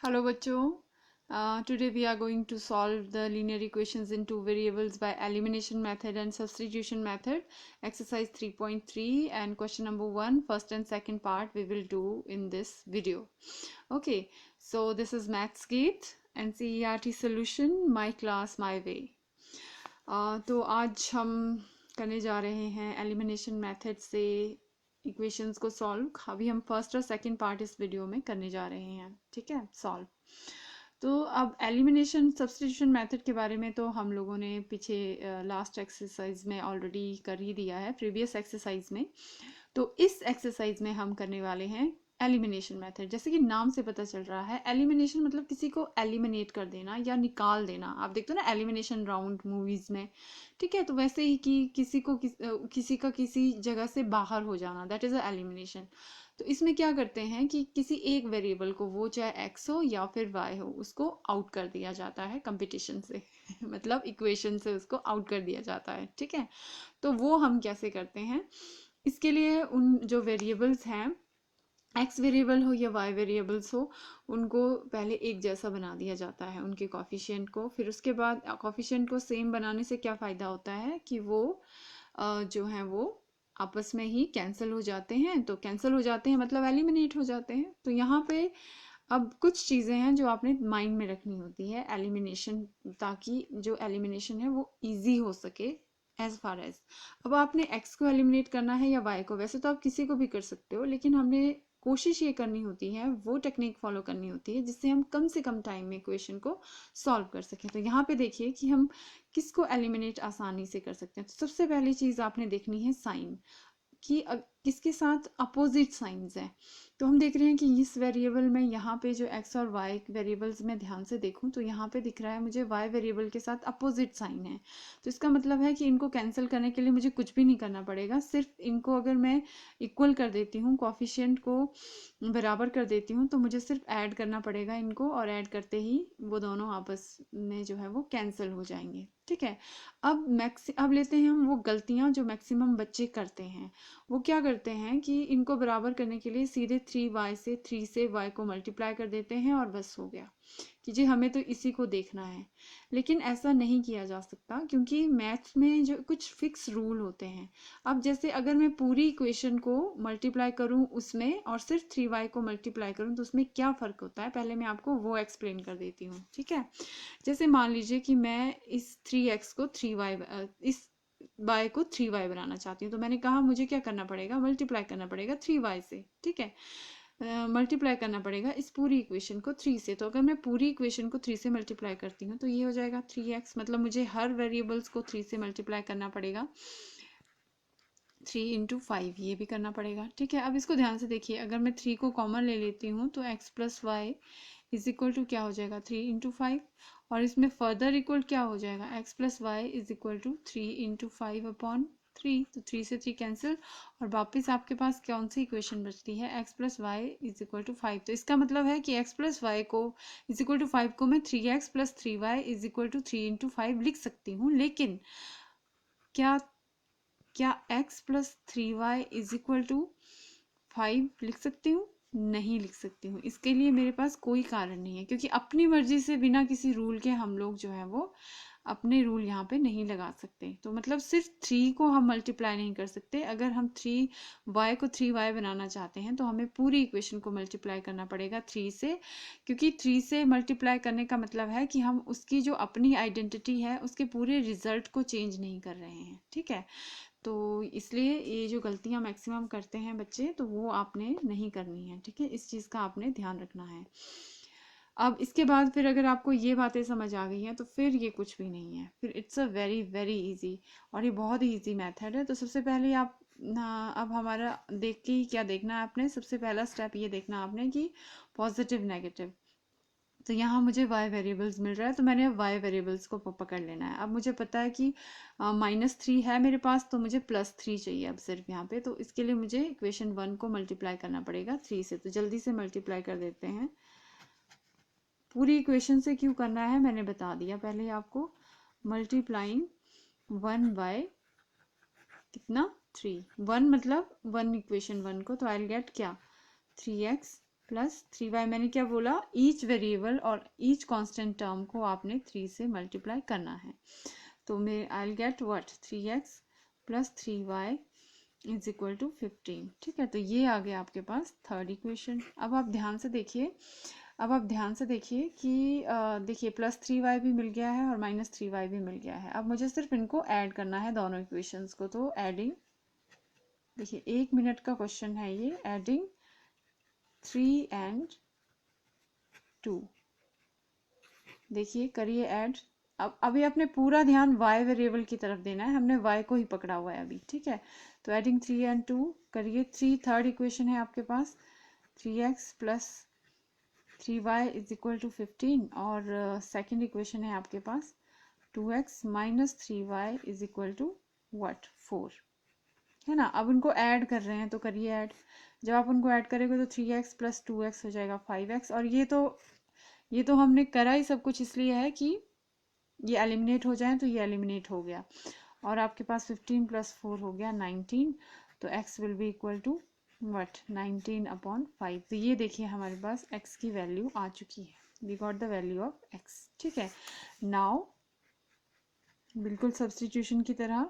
Hello बच्चों, today we are going to solve the linear equations in two variables by elimination method and substitution method, exercise 3.3 and question number 1, first and second part we will do in this video. Okay, so this is Mathsgate NCERT solution, my class my way. तो आज हम करने जा रहे हैं elimination method से equations को solve. अभी हम फर्स्ट और सेकंड पार्ट इस वीडियो में करने जा रहे हैं, ठीक है, सॉल्व। तो अब एलिमिनेशन सब्स्टिट्यूशन मेथड के बारे में तो हम लोगों ने पीछे लास्ट एक्सरसाइज में ऑलरेडी कर ही दिया है, प्रीवियस एक्सरसाइज में। तो इस एक्सरसाइज में हम करने वाले हैं एलिमिनेशन मेथड। जैसे कि नाम से पता चल रहा है, एलिमिनेशन मतलब किसी को एलिमिनेट कर देना या निकाल देना। आप देखते हो ना एलिमिनेशन राउंड मूवीज में, ठीक है, तो वैसे ही कि किसी का किसी जगह से बाहर हो जाना, दैट इज अ एलिमिनेशन। तो इसमें क्या करते हैं कि किसी एक वेरिएबल को, वो चाहे x हो या फिर y हो, उसको आउट कर दिया जाता है कंपटीशन से मतलब इक्वेशन से उसको आउट कर दिया जाता है, ठीक है। तो वो हम कैसे करते हैं, इसके लिए उन जो वेरिएबल्स हैं, x वेरिएबल हो या y वेरिएबल्स हो, उनको पहले एक जैसा बना दिया जाता है, उनके कॉफिशिएंट को। फिर उसके बाद कॉफिशिएंट को सेम बनाने से क्या फ़ायदा होता है कि वो जो है वो आपस में ही कैंसिल हो जाते हैं। तो कैंसिल हो जाते हैं मतलब एलिमिनेट हो जाते हैं। तो यहाँ पे अब कुछ चीज़ें हैं जो आपने माइंड में रखनी होती है एलिमिनेशन, ताकि जो एलिमिनेशन है वो इजी हो सके एज फार एज। अब आपने x को एलिमिनेट करना है या y को, वैसे तो आप किसी को भी कर सकते हो, लेकिन हमने कोशिश ये करनी होती है, वो टेक्निक फॉलो करनी होती है जिससे हम कम से कम टाइम में इक्वेशन को सॉल्व कर सकें। तो यहाँ पे देखिए कि हम किसको एलिमिनेट आसानी से कर सकते हैं। तो सबसे पहली चीज़ आपने देखनी है साइन, कि किसके साथ अपोजिट साइंस है। तो हम देख रहे हैं कि इस वेरिएबल में यहाँ पे जो x और y वेरिएबल्स में ध्यान से देखूं तो यहाँ पे दिख रहा है मुझे y वेरिएबल के साथ अपोजिट साइन है। तो इसका मतलब है कि इनको कैंसिल करने के लिए मुझे कुछ भी नहीं करना पड़ेगा, सिर्फ इनको अगर मैं इक्वल कर देती हूँ, कोफिशिएंट को बराबर कर देती हूँ, तो मुझे सिर्फ ऐड करना पड़ेगा इनको, और ऐड करते ही वो दोनों आपस में जो है वो कैंसिल हो जाएंगे, ठीक है। अब लेते हैं हम वो गलतियाँ जो मैक्सिमम बच्चे करते हैं। वो क्या करते हैं कि इनको बराबर करने के लिए सीधे 3y से 3 से y को मल्टीप्लाई कर देते हैं और बस हो गया कि जी हमें तो इसी को देखना है। लेकिन ऐसा नहीं किया जा सकता, क्योंकि मैथ्स में जो कुछ फिक्स रूल होते हैं। अब जैसे अगर मैं पूरी इक्वेशन को मल्टीप्लाई करूं उसमें और सिर्फ 3y को मल्टीप्लाई करूं, तो उसमें क्या फ़र्क होता है, पहले मैं आपको वो एक्सप्लेन कर देती हूँ, ठीक है। जैसे मान लीजिए कि मैं इस 3x को 3y, इस y को 3y बनाना चाहती हूँ, तो मैंने कहा मुझे क्या करना पड़ेगा, मल्टीप्लाई करना पड़ेगा 3y से, ठीक है। मल्टीप्लाई करना पड़ेगा इस पूरी इक्वेशन को 3 से। तो अगर मैं पूरी इक्वेशन को 3 से मल्टीप्लाई करती हूँ तो ये हो जाएगा 3x, मतलब मुझे हर वेरिएबल्स को 3 से मल्टीप्लाई करना पड़ेगा। 3 इंटू 5 ये भी करना पड़ेगा, ठीक है। अब इसको ध्यान से देखिए, अगर मैं 3 को कॉमन ले लेती हूँ तो x plus y is equal to क्या हो जाएगा, 3 इंटू 5। और इसमें फर्दर इक्वल क्या हो जाएगा, x plus y is equal to 3 into 5 upon 3। तो 3 से 3 कैंसिल, और वापस आपके पास कौन सी इक्वेशन बचती है, x plus y is equal to 5। तो इसका मतलब है कि x प्लस वाई को इज इक्वल टू 5 को मैं 3x plus 3y is equal to 3 into 5 लिख सकती हूँ। लेकिन क्या x plus 3y is equal to 5 लिख सकती हूँ? नहीं लिख सकती हूँ। इसके लिए मेरे पास कोई कारण नहीं है, क्योंकि अपनी मर्जी से बिना किसी रूल के हम लोग जो है वो अपने रूल यहाँ पे नहीं लगा सकते। तो मतलब सिर्फ 3 को हम मल्टीप्लाई नहीं कर सकते। अगर हम 3y को 3y बनाना चाहते हैं तो हमें पूरी इक्वेशन को मल्टीप्लाई करना पड़ेगा 3 से, क्योंकि 3 से मल्टीप्लाई करने का मतलब है कि हम उसकी जो अपनी आइडेंटिटी है उसके पूरे रिजल्ट को चेंज नहीं कर रहे हैं, ठीक है। तो इसलिए ये जो गलतियां मैक्सिमम करते हैं बच्चे, तो वो आपने नहीं करनी है, ठीक है। इस चीज़ का आपने ध्यान रखना है। अब इसके बाद फिर अगर आपको ये बातें समझ आ गई हैं तो फिर ये कुछ भी नहीं है, फिर it's a very very easy, और ये बहुत ही इजी मेथड है। तो सबसे पहले आप अब हमारा देख के ही क्या देखना है आपने, सबसे पहला स्टेप ये देखना आपने कि पॉजिटिव नेगेटिव। तो यहाँ मुझे y वेरिएबल्स मिल रहा है, तो मैंने y वेरिएबल्स को पकड़ लेना है। अब मुझे पता है कि -3 है मेरे पास, तो मुझे +3 चाहिए अब सिर्फ यहाँ पे। तो इसके लिए मुझे इक्वेशन 1 को मल्टीप्लाई करना पड़ेगा 3 से। तो जल्दी से मल्टीप्लाई कर देते हैं। पूरी इक्वेशन से क्यों करना है मैंने बता दिया पहले आपको। मल्टीप्लाइंग 1 बाय कितना 3, 1 मतलब 1 इक्वेशन 1 को, तो आई विल गेट क्या 3x प्लस 3y, मैंने क्या बोला, ईच वेरिएबल और ईच कांस्टेंट टर्म को आपने 3 से मल्टीप्लाई करना है। तो मैं I will get what, 3x plus 3y is equal to 15। ठीक है, तो ये आ गया आपके पास थर्ड इक्वेशन। अब आप ध्यान से देखिए, कि देखिए प्लस 3y भी मिल गया है और माइनस 3y भी मिल गया है। अब मुझे सिर्फ इनको ऐड करना है दोनों इक्वेशंस को। तो एडिंग, देखिए 1 मिनट का क्वेश्चन है ये, एडिंग 3 and 2, देखिए करिए ऐड। अब अभी अपने पूरा ध्यान y वेरिएबल की तरफ देना है, हमने y को ही पकड़ा हुआ है अभी। ठीक है, तो एडिंग 3 and 2 करिए। 3 थर्ड इक्वेशन है आपके पास, 3x plus 3y is equal to 15, और सेकेंड इक्वेशन है आपके पास 2x minus 3y is equal to what, 4, है ना। अब उनको ऐड कर रहे हैं, तो करिए ऐड। जब आप उनको ऐड करेंगे तो 3x प्लस 2x हो जाएगा 5x, और ये तो हमने करा ही सब कुछ इसलिए है कि ये एलिमिनेट हो जाए, तो ये एलिमिनेट हो गया, और आपके पास 15 प्लस 4 हो गया 19, तो x will be equal to what, 19/5। तो ये देखिए हमारे पास x की वैल्यू आ चुकी है, we got the value of x। ठीक है, नाउ बिल्कुल सब्स्टिट्यूशन की तरह,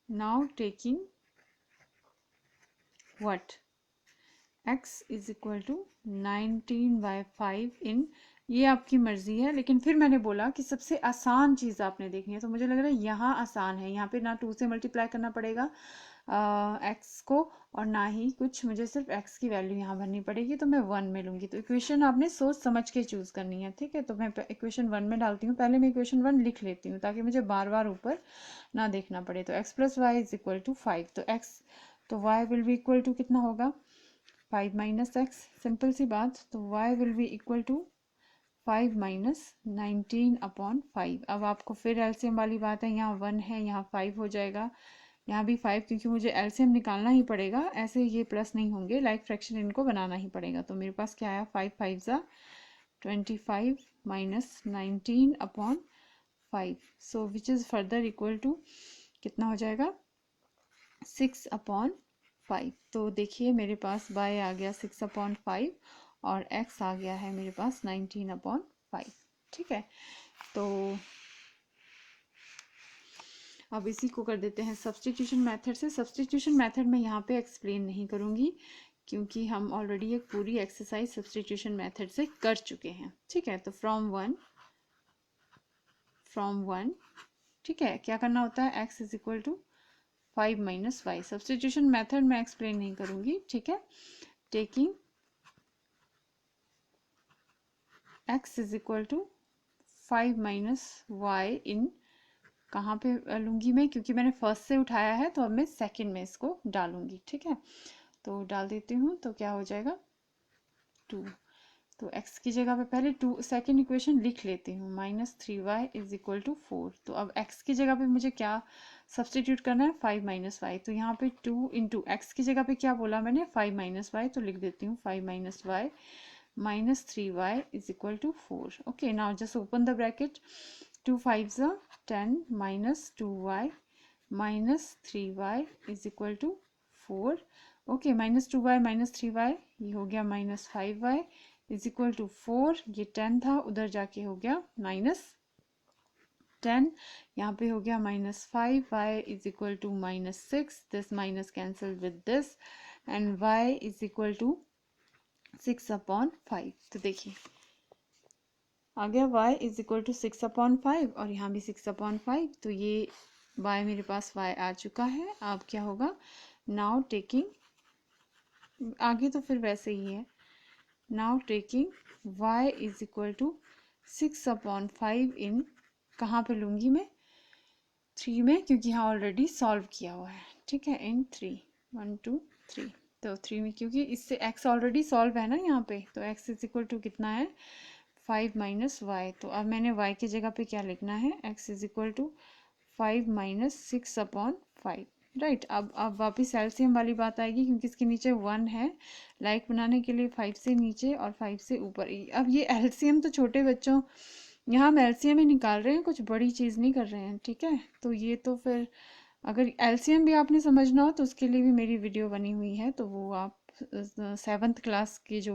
now taking what, x is equal to 19/5 in, ये आपकी मर्जी है, लेकिन फिर मैंने बोला कि सबसे आसान चीज़ आपने देखनी है, तो मुझे लग रहा है यहाँ आसान है। यहाँ पे ना 2 से मल्टीप्लाई करना पड़ेगा x को, और ना ही कुछ, मुझे सिर्फ x की वैल्यू यहाँ भरनी पड़ेगी, तो मैं 1 में लूँगी। तो इक्वेशन आपने सोच समझ के चूज़ करनी है। ठीक है, तो मैं इक्वेशन 1 में डालती हूँ। पहले मैं इक्वेशन 1 लिख लेती हूँ ताकि मुझे बार बार ऊपर ना देखना पड़े। तो x plus y is equal to 5, तो y will be equal to कितना होगा, 5 माइनस एक्स, सिंपल सी बात। तो y will be equal to 5 minus 19/5। अब आपको फिर एलसीएम वाली बात है, यहाँ 1 है, यहाँ 5 हो जाएगा, यहाँ भी 5, क्योंकि मुझे एलसीएम निकालना ही पड़ेगा, ऐसे ये प्लस नहीं होंगे, लाइक फ्रैक्शन इनको बनाना ही पड़ेगा। तो मेरे पास क्या आया, 5 5 ज़ा 25 minus 19/5, so which is further equal to कितना हो जाएगा, 6/5। तो देखिए मेरे पास y आ गया 6/5 और x आ गया है मेरे पास 19/5। ठीक है, तो अब इसी को कर देते हैं सब्स्टिट्यूशन मेथड से। सब्स्टिट्यूशन मेथड में यहाँ पे एक्सप्लेन नहीं करूँगी, क्योंकि हम ऑलरेडी एक पूरी एक्सरसाइज सब्स्टिट्यूशन मेथड से कर चुके हैं। ठीक है, तो फ्रॉम वन, ठीक है, क्या करना होता है, x is equal to 5 minus y. Substitution method में एक्सप्लेन नहीं करूंगी। ठीक है, taking x is equal to 5 minus y in, कहाँ पे लूंगी मैं, क्योंकि मैंने फर्स्ट से उठाया है, तो अब मैं सेकंड में इसको डालूंगी। ठीक है, तो डाल देती हूँ, तो क्या हो जाएगा 2, तो x की जगह पे पहले 2 सेकेंड इक्वेशन लिख लेती हूँ, minus 3y is equal to 4। तो अब x की जगह पे मुझे क्या सब्सटीट्यूट करना है, 5 माइनस वाई। तो यहाँ पे 2 इंटू एक्स की जगह पे क्या बोला मैंने, 5 माइनस वाई, तो लिख देती हूँ 5 minus y minus 3y is equal to 4। Okay, now just open the bracket, 2 5 ज़ा 10 minus 2y minus 3y is equal to 4। Okay, minus 2y minus 3y, ये हो गया minus 5y is equal to 4। ये 10 था, उधर जाके हो गया माइनस 10, यहाँ पे हो गया minus 5y is equal to minus 6, this minus cancel with this, and y is equal to 6/5। तो देखिए आ गया y इज इक्वल टू 6/5, और यहाँ भी 6/5, तो ये y मेरे पास y आ चुका है। अब क्या होगा, नाउ टेकिंग, आगे तो फिर वैसे ही है, now taking y is equal to 6/5 in, कहाँ पे लूँगी मैं, 3 में, क्योंकि यहाँ ऑलरेडी सॉल्व किया हुआ है। ठीक है, इन 3, 1 2 3, तो 3 में, क्योंकि इससे x ऑलरेडी सॉल्व है ना यहाँ पे, तो x इज इक्वल टू कितना है, 5 माइनस वाई। तो अब मैंने y की जगह पे क्या लिखना है, x is equal to 5 minus 6/5। Right, अब वापस एलसीएम वाली बात आएगी, क्योंकि इसके नीचे 1 है, लाइक बनाने के लिए 5 से नीचे और 5 से ऊपर। अब ये एलसीएम तो छोटे बच्चों, यहाँ हम एलसीएम ही निकाल रहे हैं, कुछ बड़ी चीज़ नहीं कर रहे हैं। ठीक है, तो ये तो फिर अगर एलसीएम भी आपने समझना हो तो उसके लिए भी मेरी वीडियो बनी हुई है, तो वो आप 7th क्लास की जो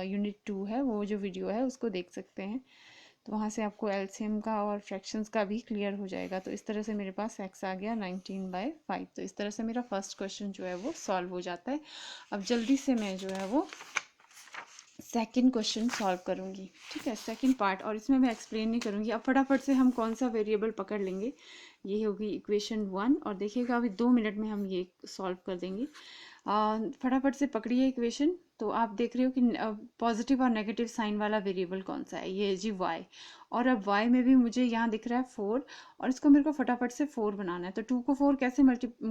यूनिट 2 है वो जो वीडियो है उसको देख सकते हैं, तो वहाँ से आपको एलसीएम का और फ्रैक्शंस का भी क्लियर हो जाएगा। तो इस तरह से मेरे पास x आ गया 19/5। तो इस तरह से मेरा फर्स्ट क्वेश्चन जो है वो सॉल्व हो जाता है। अब जल्दी से मैं जो है वो सेकंड क्वेश्चन सॉल्व करूँगी, ठीक है, सेकंड पार्ट। और इसमें मैं एक्सप्लेन नहीं करूँगी, अब फटाफट से हम कौन सा वेरिएबल पकड़ लेंगे। ये होगी इक्वेशन 1 और देखिएगा अभी 2 मिनट में हम ये सॉल्व कर देंगे। फटाफट से पकड़िए इक्वेशन। तो आप देख रहे हो कि पॉजिटिव और नेगेटिव साइन वाला वेरिएबल कौन सा है, ये है जी y। और अब y में भी मुझे यहाँ दिख रहा है 4 और इसको मेरे को फटाफट से 4 बनाना है। तो 2 को 4 कैसे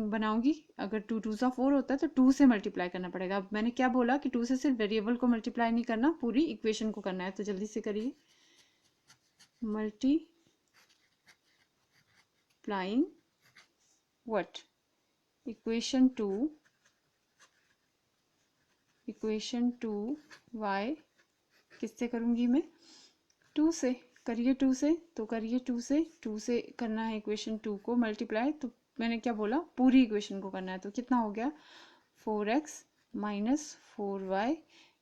बनाऊंगी, अगर 2 2 सा 4 होता है तो 2 से मल्टीप्लाई करना पड़ेगा। अब मैंने क्या बोला कि 2 से सिर्फ वेरिएबल को मल्टीप्लाई नहीं करना, पूरी इक्वेशन को करना है। तो जल्दी से करिए, मल्टीप्लाइंग व्हाट, इक्वेशन 2 y किससे करूँगी मैं, 2 से। करिए 2 से, तो करिए 2 से करना है इक्वेशन 2 को मल्टीप्लाई। तो मैंने क्या बोला, पूरी इक्वेशन को करना है। तो कितना हो गया, 4x minus 4y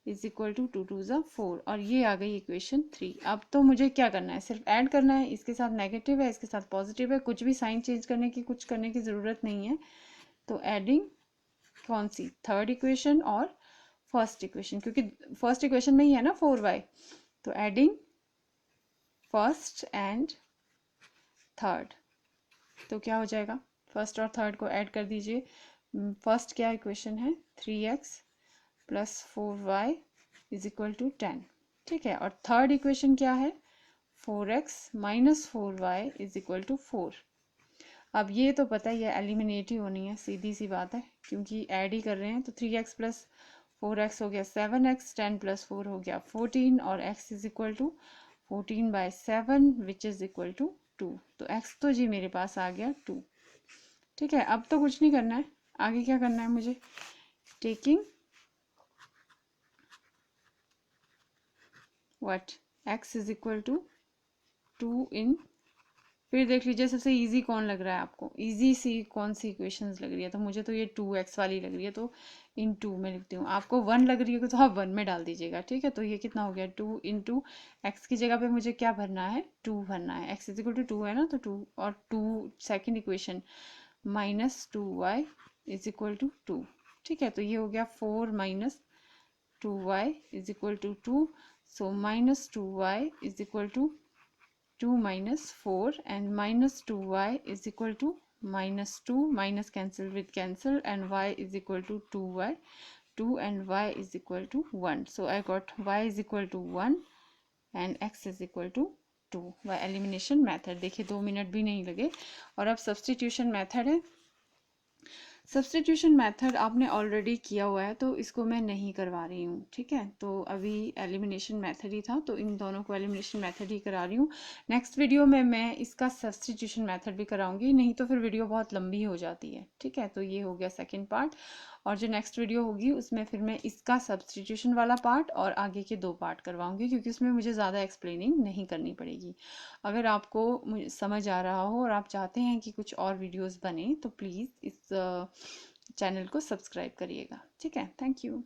is equal to 2 2 ज़ा 4। और ये आ गई इक्वेशन 3। अब तो मुझे क्या करना है, सिर्फ ऐड करना है। इसके साथ नेगेटिव है, इसके साथ पॉजिटिव है, कुछ भी साइन चेंज करने की कुछ करने की ज़रूरत नहीं है। तो एडिंग कौन सी, थर्ड इक्वेशन और फर्स्ट इक्वेशन, क्योंकि फर्स्ट इक्वेशन में ही है ना 4y। तो एडिंग फर्स्ट एंड थर्ड, तो क्या हो जाएगा, फर्स्ट और थर्ड को ऐड कर दीजिए। फर्स्ट क्या इक्वेशन है, 3x plus 4y is equal to 10, ठीक है। और थर्ड इक्वेशन क्या है, 4x minus 4y is equal to 4। अब ये तो पता ही है एलिमिनेट ही होनी है, सीधी सी बात है, क्योंकि ऐड ही कर रहे हैं। तो 3x प्लस 4x हो गया 7x, 10 प्लस 4 हो गया 14 और x is equal to 14/7 which is equal to 2। तो x तो जी मेरे पास आ गया 2, ठीक है। अब तो कुछ नहीं करना है, आगे क्या करना है मुझे, taking what, x is equal to 2 in, फिर देख लीजिए सबसे इजी कौन लग रहा है आपको, इजी सी कौन सी इक्वेशंस लग रही है। तो मुझे तो ये 2x वाली लग रही है, तो इन 2 में लिखती हूँ। आपको 1 लग रही है तो आप 1 में डाल दीजिएगा, ठीक है। तो ये कितना हो गया, 2 इंटू एक्स की जगह पे मुझे क्या भरना है, 2 भरना है। x इज इक्वल टू 2 है ना, तो 2 और 2 second equation minus 2y is equal to 2, ठीक है। तो ये हो गया 4 minus 2y is equal to 2। So minus 2y is equal to 2 minus 4 and minus 2y is equal to minus 2, minus cancel with cancel, and y is equal to 2y, 2 and y is equal to 1. So I got y is equal to 1 and x is equal to 2 by elimination method। देखिए 2 minute भी नहीं लगे। और अब substitution method है। Substitution method आपने already किया हुआ है तो इसको मैं नहीं करवा रही हूँ, ठीक है। तो अभी एलिमिनेशन मेथड ही था, तो इन दोनों को एलिमिनेशन मेथड ही करा रही हूँ। नेक्स्ट वीडियो में मैं इसका सब्सटीट्यूशन मेथड भी कराऊंगी, नहीं तो फिर वीडियो बहुत लंबी हो जाती है, ठीक है। तो ये हो गया सेकेंड पार्ट, और जो नेक्स्ट वीडियो होगी उसमें फिर मैं इसका सब्सटीट्यूशन वाला पार्ट और आगे के 2 पार्ट करवाऊंगी, क्योंकि उसमें मुझे ज़्यादा एक्सप्लेनिंग नहीं करनी पड़ेगी। अगर आपको समझ आ रहा हो और आप चाहते हैं कि कुछ और वीडियोस बने तो प्लीज़ इस चैनल को सब्सक्राइब करिएगा, ठीक है। Thank you.